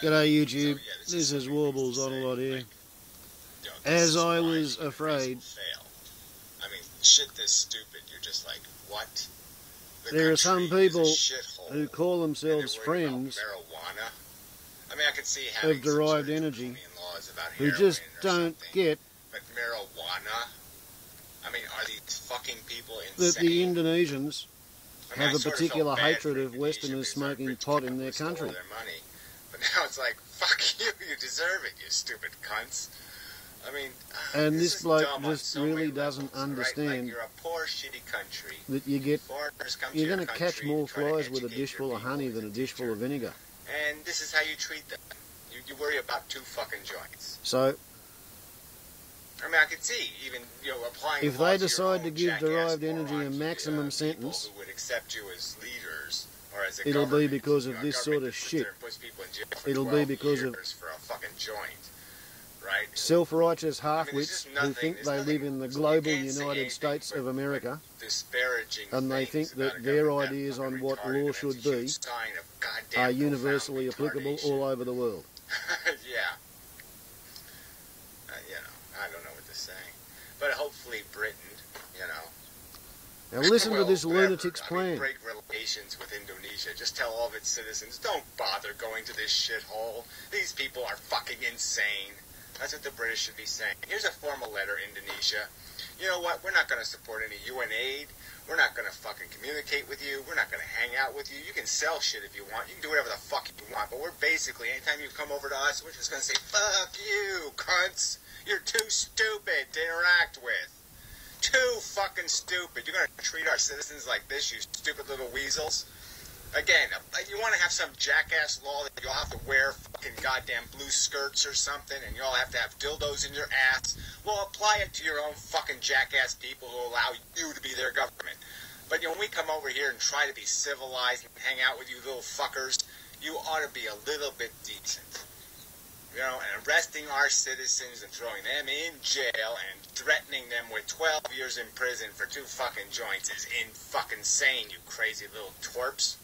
G'day YouTube, this is Warbles on a lot here. As I was afraid, I mean, shit this stupid, you're just like, what? There are some people who call themselves friends I mean, I could see of derived energy who just don't get but marijuana? I mean, are these fucking people insane? that the Indonesians have a particular hatred of Westerners smoking pot in their country. But now it's like, fuck you, you deserve it, you stupid cunts. I mean, and this bloke just really doesn't understand right? Like, you're a poor, shitty country. That you're going to catch more flies with a dish full of honey than a dish full of vinegar. And this is how you treat them. You worry about two fucking joints. So, I mean, I could see even applying. If they decide to give derived energy a maximum sentence, who would accept you as leaders or as it'll be because of this sort of shit. It'll be because of for a fucking joint, right? Self-righteous half-wits who think they live in the global United States of America, and they think that their ideas on what law should be are universally applicable all over the world. Yeah. I don't know what to say. But hopefully Britain, Now listen to this lunatic's plan. Break relations with Indonesia. Just tell all of its citizens, don't bother going to this shithole. These people are fucking insane. That's what the British should be saying. Here's a formal letter, Indonesia. You know what? We're not going to support any UN aid. We're not going to fucking communicate with you. We're not going to hang out with you. You can sell shit if you want. You can do whatever the fuck you want. But we're basically, anytime you come over to us, we're just going to say, fuck you, cunts. You're too stupid to interact with. Too fucking stupid. You're going to treat our citizens like this, you stupid little weasels? Again, you want to have some jackass law that you'll have to wear fucking goddamn blue skirts or something, and you'll have to have dildos in your ass. Well, apply it to your own fucking jackass people who allow you to be their government. But when we come over here and try to be civilized and hang out with you little fuckers, you ought to be a little bit decent. And arresting our citizens and throwing them in jail and threatening them with 12 years in prison for two fucking joints is fucking insane, you crazy little twerps.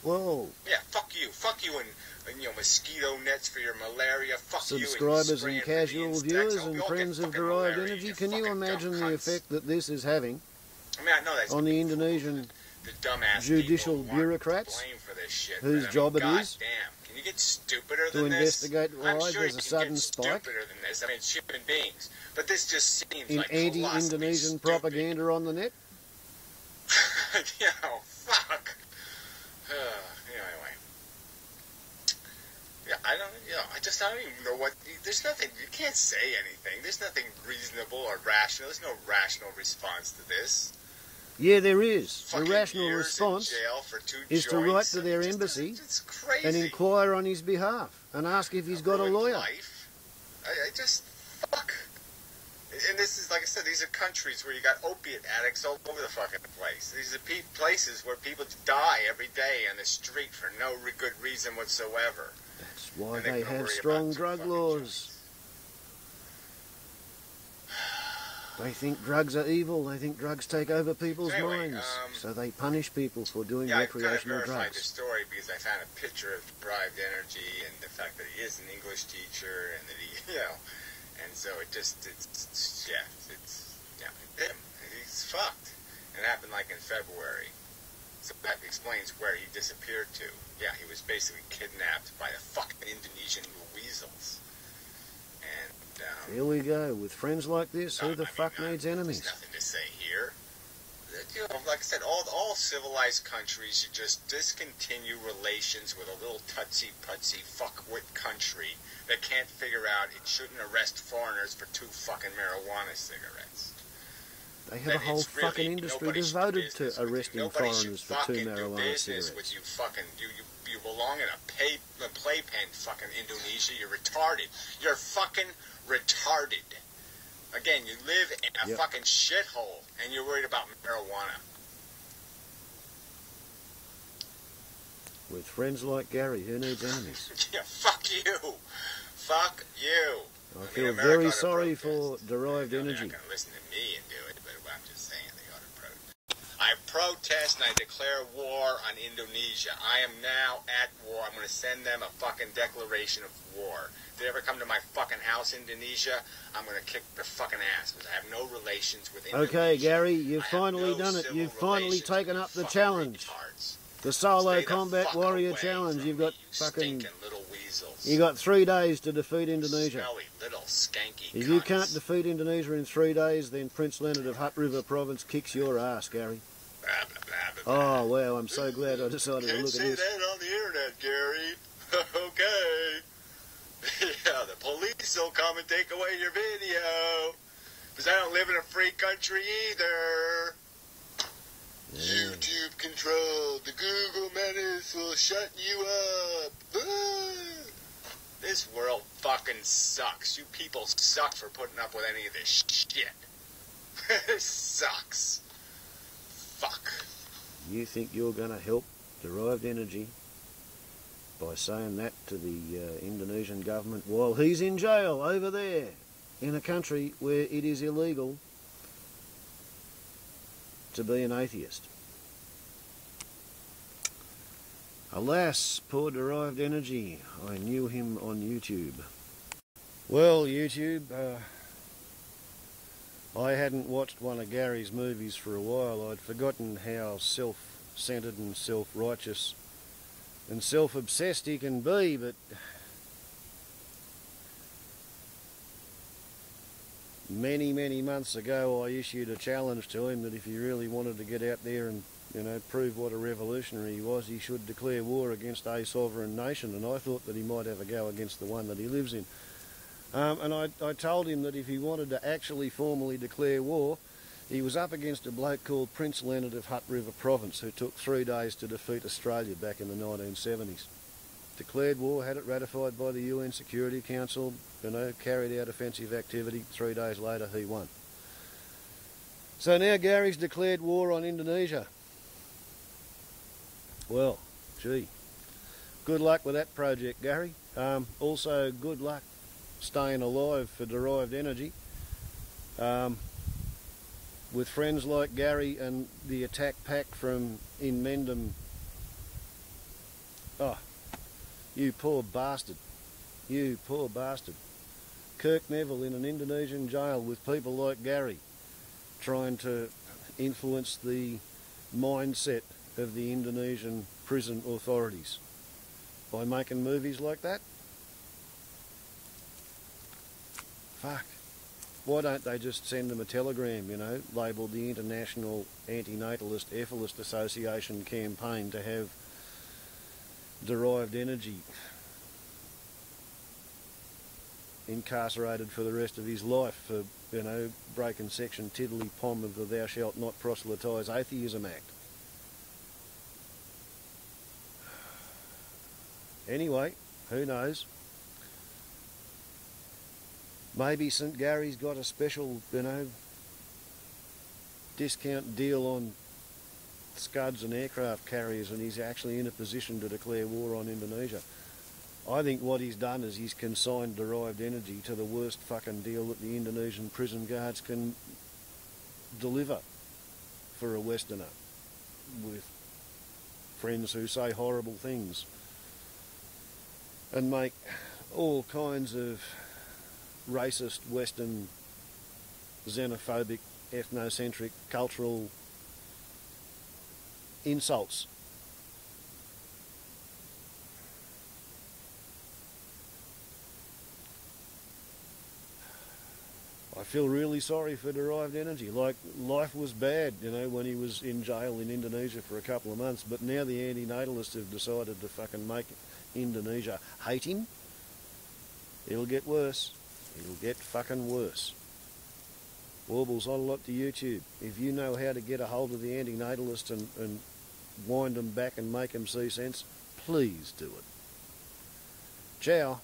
Whoa. Yeah, fuck you. Fuck you and mosquito nets for your malaria. Fuck Subscribers and casual viewers and friends of derived energy, can you imagine the effect that this is having on the Indonesian judicial bureaucrats whose job it is Can you get stupider to investigate why there's a sudden spike I mean, it's human beings. But this just seems in like anti-Indonesian propaganda on the net? Fuck. Anyway. Yeah, I don't even know what, there's nothing, you can't say anything. There's nothing reasonable or rational. There's no rational response to this. Yeah, there is. The Fucking rational response is to write to their embassy and inquire on his behalf and ask if he's got a lawyer. Fuck. And this is, like I said, these are countries where you got opiate addicts all over the fucking place. These are places where people die every day on the street for no good reason whatsoever. That's why they have strong drug laws. They think drugs are evil. They think drugs take over people's minds. So they punish people for doing recreational drugs. I verified the story because I found a picture of derived energy and the fact that he is an English teacher and that he, and so he's fucked. It happened like in February. So that explains where he disappeared to. Yeah, he was basically kidnapped by the fucking Indonesian weasels. And here we go. With friends like this, who the fuck needs enemies? There's nothing to say here. Like I said, all civilized countries should just discontinue relations with a little tutsy-putsy fuckwit country that can't figure out it shouldn't arrest foreigners for two fucking marijuana cigarettes. They have a whole fucking industry devoted to arresting foreigners for two marijuana cigarettes. With you fucking, you belong in a playpen, fucking Indonesia. You're retarded. You're fucking retarded. Again, you live in a fucking shithole, and you're worried about marijuana. With friends like Gary, who needs enemies? Yeah, fuck you. Fuck you. I feel very sorry for derived energy. They're not going to listen to me and do it, but I'm just saying they ought to protest. I protest and I declare war on Indonesia. I am now at war. I'm going to send them a fucking declaration of war. If they ever come to my fucking house, Indonesia, I'm going to kick their fucking ass because I have no relations with Indonesia. Okay, Gary, you've finally done it. You've finally taken up the challenge. The solo combat warrior challenge. You've got fucking... little weasels. You got 3 days to defeat Indonesia. Smelly little skanky If you can't defeat Indonesia in 3 days, then Prince Leonard of Hutt River Province kicks your ass, Gary. Blah, blah, blah, blah. Oh, wow, I'm so glad I decided to look at this. Can't say that on the internet, Gary. Okay. Yeah, the police will come and take away your video. Because I don't live in a free country either. Yeah. YouTube controlled. The Google menace will shut you up. This world fucking sucks. You people suck for putting up with any of this shit. This sucks. Fuck. You think you're going to help derived energy by saying that to the Indonesian government while he's in jail over there in a country where it is illegal to be an atheist. Alas, poor derived energy. I knew him on YouTube. Well, YouTube, I hadn't watched one of Gary's movies for a while. I'd forgotten how self-centered and self-righteous and self-obsessed he can be, but many, many months ago I issued a challenge to him that if he really wanted to get out there and, you know, prove what a revolutionary he was, he should declare war against a sovereign nation, and I thought that he might have a go against the one that he lives in. And I told him that if he wanted to actually formally declare war, he was up against a bloke called Prince Leonard of Hutt River Province, who took 3 days to defeat Australia back in the 1970s. Declared war, had it ratified by the UN Security Council, you know, carried out offensive activity. 3 days later, he won. So now Gary's declared war on Indonesia. Well, gee, good luck with that project, Gary. Also, good luck staying alive for derived energy. With friends like Gary and the Attack-Pack from Inmendhamites. Oh, you poor bastard. You poor bastard. Kirk Neville in an Indonesian jail with people like Gary trying to influence the mindset of the Indonesian prison authorities by making movies like that. Fuck. Why don't they just send them a telegram, you know, labelled the International Antinatalist EFIL-ist Association campaign to have derived energy incarcerated for the rest of his life for, you know, breaking section tiddly pom of the Thou Shalt Not Proselytise Atheism Act. Anyway, who knows? Maybe St Gary's got a special, you know, discount deal on scuds and aircraft carriers, and he's actually in a position to declare war on Indonesia. I think what he's done is he's consigned derived energy to the worst fucking deal that the Indonesian prison guards can deliver for a Westerner, with friends who say horrible things and make all kinds of racist, Western, xenophobic, ethnocentric, cultural insults. I feel really sorry for derived energy. Like, life was bad, you know, when he was in jail in Indonesia for a couple of months, but now the antinatalists have decided to fucking make Indonesia hate him. It'll get worse. It'll get fucking worse. Warbles on a lot to YouTube. If you know how to get a hold of the antinatalists and wind them back and make them see sense, please do it. Ciao.